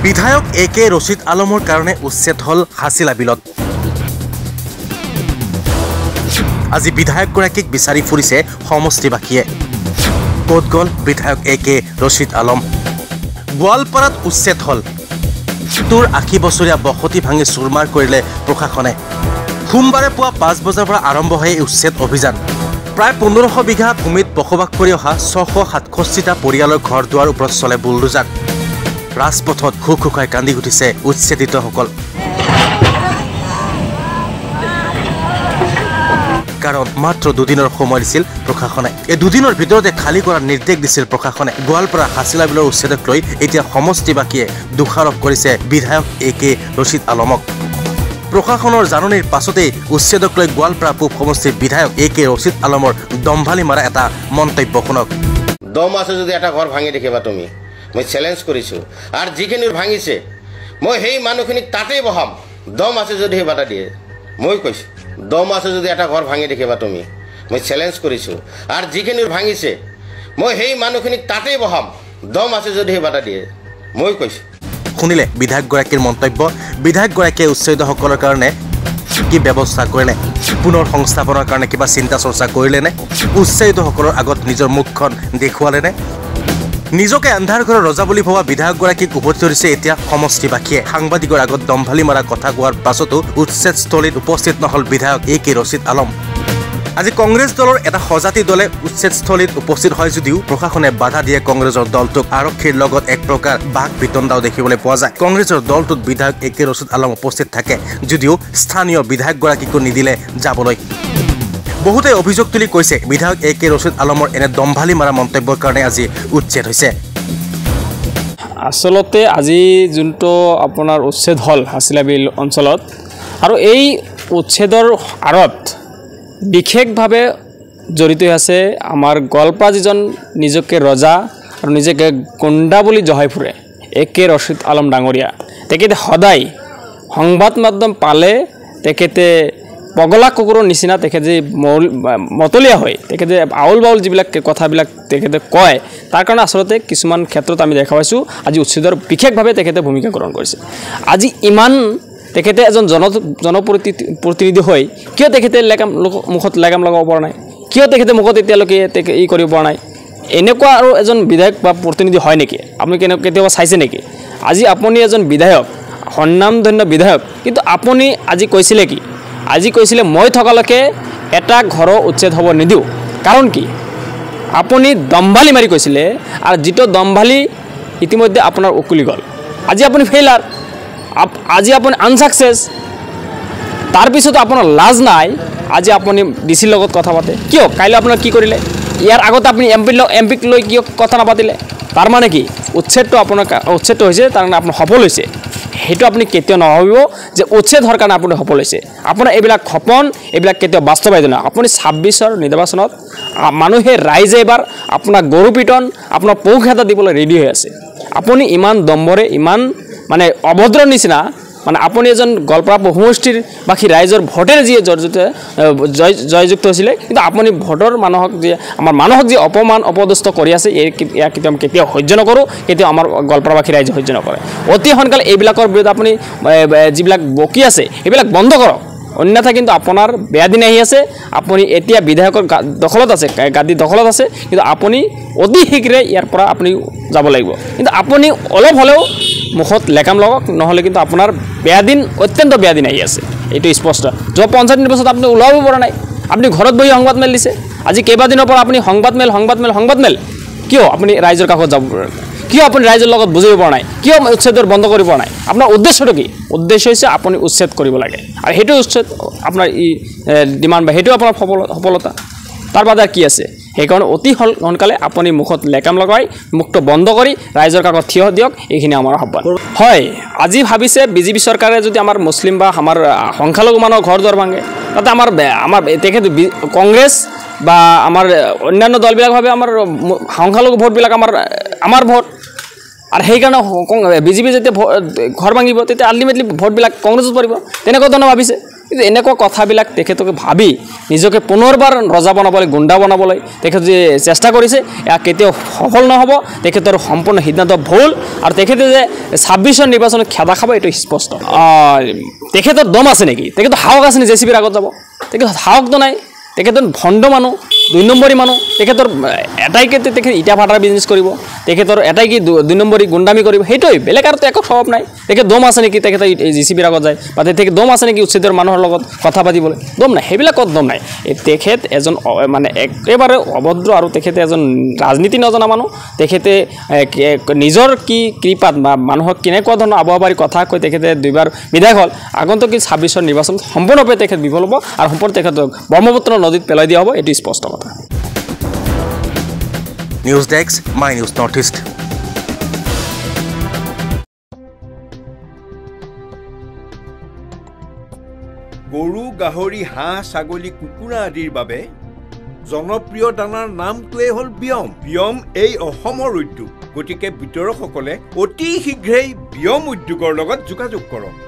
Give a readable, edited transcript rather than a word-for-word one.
বিধায়ক এ কে ৰছিদ আলমৰ কাৰণে উচ্ছেদ হল হাছিলা বিলত। আজি বিধায়কগৰাকীক বিচাৰি ফুৰিছে সমষ্টিবাসীয়ে। ক'ত গ'ল বিধায়ক এ কে ৰছিদ আলম? গোৱালপাৰাত উচ্ছেদ হল। তোৰ ৮০ বছৰীয়া বসতি ভাঙি চুৰমাৰ কৰিলে প্ৰশাসনে। সোমবাৰে পুৱা ৫ বজাৰ পৰা আৰম্ভ হয় এই উচ্ছেদ অভিযান। প্ৰায় ১৫০০ বিঘা ভূমিত বসবাস কৰি অহা ৬৬৭টা পৰিয়ালৰ ঘৰ দুৱাৰ ওপৰত চলে বুলডোজাৰ। ৰাজপথত হুকহুকাই কান্দি উঠিছে উচ্ছেদিতসকল। কাৰণ মাত্ৰ দুদিনৰ সময় দিছিল প্ৰশাসনে। এই দুদিনৰ ভিতৰতে খালী কৰাৰ নিৰ্দেশ দিছিল প্ৰশাসনে। গোৱালপাৰা হাছিলা বিলৰ উচ্ছেদক লৈ এতিয়া সমষ্টিবাসীয়ে দোষাৰোপ কৰিছে বিধায়ক এ কে ৰছিদ আলমক। প্ৰশাসনৰ জাননীৰ পাছতেই উচ্ছেদক লৈ গোৱালপাৰা পূব সমষ্টিৰ বিধায়ক এ কে ৰছিদ আলমৰ দম্ভালি মাৰা এটা মন্তব্য শুনক। দম আছে যদি এটা ঘৰ ভাঙি দেখিবা তুমি, মই চেলেঞ্জ কৰিছোঁ। আৰু যিখিনি ভাঙিছে মই সেই মানুহখিনিক তাতেই বহাম। দম আছে যদি সেই বাধা দিয়ে, মই কৈছোঁ। দম আছে যদি এটা ঘৰ ভাঙি দেখিবা তুমি, মই চেলেঞ্জ কৰিছোঁ। আৰু যিখিনি ভাঙিছে মই সেই মানুহখিনিক তাতেই বহাম। দম আছে যদি সেই বাধা দিয়ে, মই কৈছোঁ। শুনিলে বিধায়কগৰাকীৰ মন্তব্য। বিধায়কগৰাকীয়ে উচ্ছেদিতসকলৰ কাৰণে কি ব্যৱস্থা কৰিলে? পুনৰ সংস্থাপনৰ কাৰণে কিবা চিন্তা চৰ্চা কৰিলেনে? উচ্ছেদিতসকলৰ আগত নিজৰ মুখখন দেখুৱালেনে? নিজকে আন্ধাৰ ঘৰৰ ৰজা বুলি ভবা বিধায়কগৰাকীক উভতি ধৰিছে এতিয়া সমষ্টিবাসীয়ে। সাংবাদিকৰ আগত দম্ভালি মাৰা কথা কোৱাৰ পাছতো উচ্ছেদস্থলীত উপস্থিত নহল বিধায়ক এ কে ৰছিদ আলম। আজি কংগ্ৰেছ দলৰ এটা সজাতি দলে উচ্ছেদস্থলীত উপস্থিত হয় যদিও প্ৰশাসনে বাধা দিয়ে কংগ্ৰেছৰ দলটোক। আৰক্ষীৰ লগত এক প্ৰকাৰ বাঘ বিতণ্ডাও দেখিবলৈ পোৱা যায়। কংগ্ৰেছৰ দলটোত বিধায়ক এ কে ৰছিদ আলম উপস্থিত থাকে যদিও স্থানীয় বিধায়কগৰাকীকো নিদিলে যাবলৈ। বহুতে অভিযোগ তুলি কৈছে বিধায়ক এ কে ৰছিদ আলমৰ এনে দম্ভালি মাৰা মন্তব্যৰ কাৰণে আজি উচ্ছেদ হৈছে। আচলতে আজি যোনটো আপোনাৰ উচ্ছেদ হ'ল হাছিলা বিল অঞ্চলত, আৰু এই উচ্ছেদৰ আঁৰত বিশেষভাৱে জড়িত আছে আমাৰ গোৱালপাৰা যিজন নিজকে ৰজা আৰু নিজকে গুণ্ডা বুলি জহাই ফুৰে এ কে ৰছিদ আলম ডাঙৰীয়া। তেখেতে সদায় সংবাদ মাধ্যম পালে তেখেতে পগলা কুকুৰৰ নিচিনা তেখেতে মতলীয়া হয়। তেখেতে আউল বাউল যিবিলাক কথাবিলাক তেখেতে কয়, তাৰ কাৰণে আচলতে কিছুমান ক্ষেত্ৰত আমি দেখা পাইছোঁ আজি উচ্ছেদৰ বিশেষভাৱে তেখেতে ভূমিকা গ্ৰহণ কৰিছে। আজি ইমান তেখেতে এজন জনপ্ৰতিনিধি হৈ কিয় তেখেতে মুখত লেগাম লগাব পৰা নাই? কিয় তেখেতে মুখত এতিয়ালৈকে কৰিব পৰা নাই? এনেকুৱা আৰু এজন বিধায়ক বা প্ৰতিনিধি হয় নেকি? আপুনি কেতিয়াবা চাইছে নেকি? আজি আপুনি এজন বিধায়ক, সন্মানধন্য বিধায়ক, কিন্তু আপুনি আজি কৈছিলে কি? আজি কৈছিলে মই থকালৈকে এটা ঘৰৰ উচ্ছেদ হ'ব নিদিওঁ। কাৰণ কি? আপুনি দম্ভালি মাৰি কৈছিলে, আৰু যিটো দম্ভালি ইতিমধ্যে আপোনাৰ উকলি গ'ল। আজি আপুনি ফেইলাৰ, আজি আপুনি আনচাকচেছ। তাৰপিছতো আপোনাৰ লাজ নাই। আজি আপুনি ডি চিৰ লগত কথা পাতে কিয়? কাইলৈ আপোনাৰ কি কৰিলে? ইয়াৰ আগতে আপুনি এমপিক লৈ কিয় কথা নাপাতিলে? তাৰমানে কি? উচ্ছেদটো হৈছে তাৰ কাৰণে আপুনি সফল হৈছে। সেইটো আপুনি কেতিয়াও নভাবিব যে উচ্ছেদ হোৱাৰ কাৰণে আপুনি সফল হৈছে। আপোনাৰ এইবিলাক সপোন, এইবিলাক কেতিয়াও বাস্তৱায়িত নহয়। আপুনি ২৬ৰ নিৰ্বাচনত মানুহে ৰাইজে এবাৰ আপোনাক গৰু পিটন, আপোনাৰ পৌষ এটা দিবলৈ ৰেডি হৈ আছে। আপুনি ইমান দম্বৰে, ইমান মানে অভদ্ৰৰ নিচিনা, মানে আপুনি এজন গোৱালপাৰা সমষ্টিৰ বাকী ৰাইজৰ ভোটেৰে যিয়ে জয়যুক্ত হৈছিলে, কিন্তু আপুনি ভোটৰ আমাৰ মানুহক যি অপমান অপদস্থ কৰি আছে, ইয়াক কেতিয়াও সহ্য নকৰোঁ। কেতিয়াও আমাৰ গোৱালপাৰাবাসী ৰাইজে সহ্য নকৰে। অতি সোনকালে এইবিলাকৰ বিৰুদ্ধে আপুনি যিবিলাক বকি আছে সেইবিলাক বন্ধ কৰক, অন্যথা কিন্তু আপোনাৰ বেয়া দিন আহি আছে। আপুনি এতিয়া বিধায়কৰ দখলত আছে, গাদী দখলত আছে, কিন্তু আপুনি অতি শীঘ্ৰে ইয়াৰ পৰা আপুনি যাব লাগিব। কিন্তু আপুনি অলপ হ'লেও মুখত লেকাম লগাওক, নহ'লে কিন্তু আপোনাৰ বেয়া দিন, অত্যন্ত বেয়া দিন আহি আছে। এইটো স্পষ্ট। যোৱা পঞ্চায়ত নিৰ্বাচনত আপুনি ওলাব পৰা নাই। আপুনি ঘৰত বহি সংবাদ মেল দিছে। আজি কেইবাদিনৰ পৰা আপুনি সংবাদ মেল কিয়? আপুনি ৰাইজৰ কাষত যাব পৰা নাই কিয়? আপুনি ৰাইজৰ লগত বুজিব পৰা নাই কিয়? উচ্ছেদৰ বন্ধ কৰিব পৰা নাই। আপোনাৰ উদ্দেশ্যটো কি? উদ্দেশ্য হৈছে আপুনি উচ্ছেদ কৰিব লাগে, আৰু সেইটো উচ্ছেদ আপোনাৰ ডিমাণ্ড বা সেইটো আপোনাৰ সফলতা। তাৰ বাদে কি আছে? সেইকাৰণে অতি সোনকালে আপুনি মুখত লেকাম লগাই মুখটো বন্ধ কৰি ৰাইজৰ কাষত থিয় দিয়ক। এইখিনি আমাৰ আহ্বান। হয়, আজি ভাবিছে বিজেপি চৰকাৰে যদি আমাৰ মুছলিম বা আমাৰ সংখ্যালঘু মানুহৰ ঘৰ দুৱাৰ ভাঙে, তাতে আমাৰ তেখেতে কংগ্ৰেছ বা আমাৰ অন্যান্য দলবিলাক ভাবে আমাৰ সংখ্যালঘু ভোটবিলাক আমাৰ ভোট, আৰু সেইকাৰণে বিজেপি যেতিয়া ঘৰ ভাঙিব তেতিয়া আল্টিমেটলি ভোটবিলাক কংগ্ৰেছত পৰিব। তেনেকুৱা ধৰণৰ ভাবিছে। কিন্তু এনেকুৱা কথাবিলাক তেখেতকে ভাবি নিজকে পুনৰবাৰ ৰজা বনাবলৈ গুণ্ডা বনাবলৈ তেখেতে যে চেষ্টা কৰিছে এয়া কেতিয়াও সফল নহ'ব তেখেতৰ সম্পূৰ্ণ সিদ্ধান্ত ভুল আৰু তেখেতে যে 26ৰ নিৰ্বাচনত খেদা খাব এইটো স্পষ্ট তেখেতৰ দম আছে নেকি তেখেতৰ সাহস আছে নেকি জেচিবিৰ আগত যাব তেখেতৰ সাহসটো নাই তেখেতৰ ভণ্ড মানুহ 2 নম্বৰী মানুহ তেখেতৰ এটাইকে তেখেত ইটা ভাটাৰ বিজনেছ কৰিব তেখেতৰ এটাই কি 2 নম্বৰী গুণ্ডামি কৰিব সেইটোৱেই বেলেগ আৰু একো স্বভাৱ নাই তেখেত দম আছে নেকি তেখেতে জেচিবিৰ আগত যায় বা তেখেত দম আছে নেকি উচ্ছেদৰ মানুহৰ লগত কথা পাতিবলৈ দম নাই সেইবিলাকত দম নাই তেখেত এজন মানে একেবাৰে অভদ্ৰ আৰু তেখেতে এজন ৰাজনীতি নজনা মানুহ তেখেতে নিজৰ কি কৃপাত বা মানুহক কেনেকুৱা ধৰণৰ আবহাৱাৰী কথা কৈ তেখেতে 2বাৰ বিধায়ক হ'ল আগন্তুক 26ৰ নিৰ্বাচনত সম্পূৰ্ণৰূপে তেখেত বিফল হ'ব আৰু সম্পূৰ্ণ তেখেতক ব্ৰহ্মপুত্ৰ নদীত পেলাই দিয়া হ'ব এইটো স্পষ্ট কথা news desk my news north east গৰু গাহৰি হাঁহ ছাগলী কুকুৰা আদিৰ বাবে জনপ্ৰিয় দানাৰ নামটোৱে হ'ল বিয়ম বিয়ম এই অসমৰ উদ্যোগ গতিকে বিতৰকসকলে অতি শীঘ্ৰেই বিয়ম উদ্যোগৰ লগত যোগাযোগ কৰক